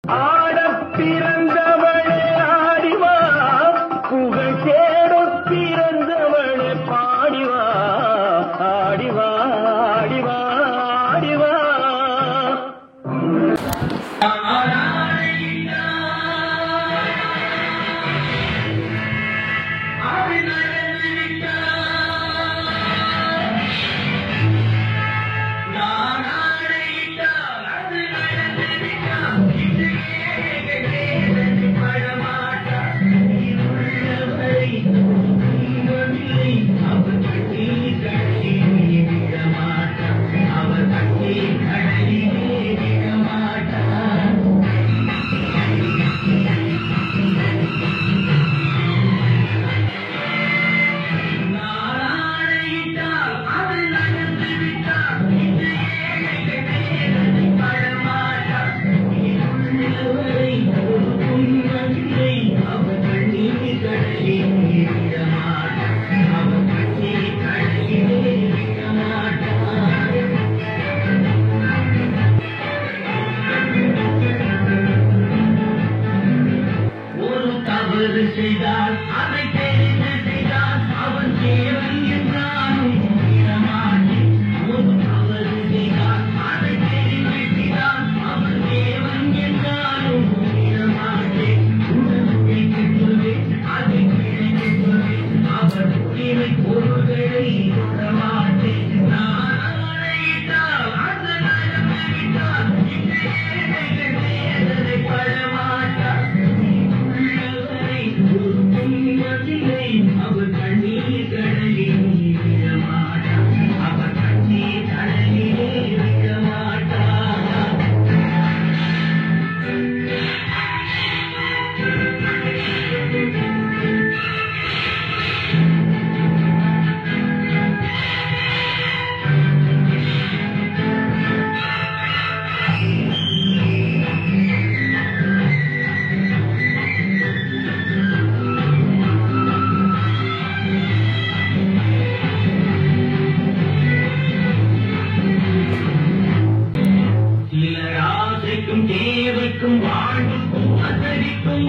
ஆடப் பிறந்தவளே ஆடிவா, புகழ் தேடப் பிறந்தவளே பாடிவா, ஆடிவா ஆடிவா ஆடிவா. செய்தால் அதை தெரிந்து செய்தால் அவன் தேவன் என்றாலும் மீறமாட்டேன். ஒரு தவறு செய்தால் அதை தெரிந்து செய்தால் அவன் தேவன் என்றாலும் மீறமாட்டேன். உணர்வை சொல்வேன், அதை கிழக்கு சொல்வேன், அவர் உரிமை பொருள்களை தொடமாட்டேன். நான் அழைத்தால் அது நடந்து விட்டால் இந்த ஏழைகள் வேதனை படமாட்டார். அவர் கண்ணீர் கடலில் விட மாட்டார், அவர் கண்ணீர் கடலிலே விட மாட்டார். தேவைக்கும் வாழ்வுக்கும் வசதிக்கும்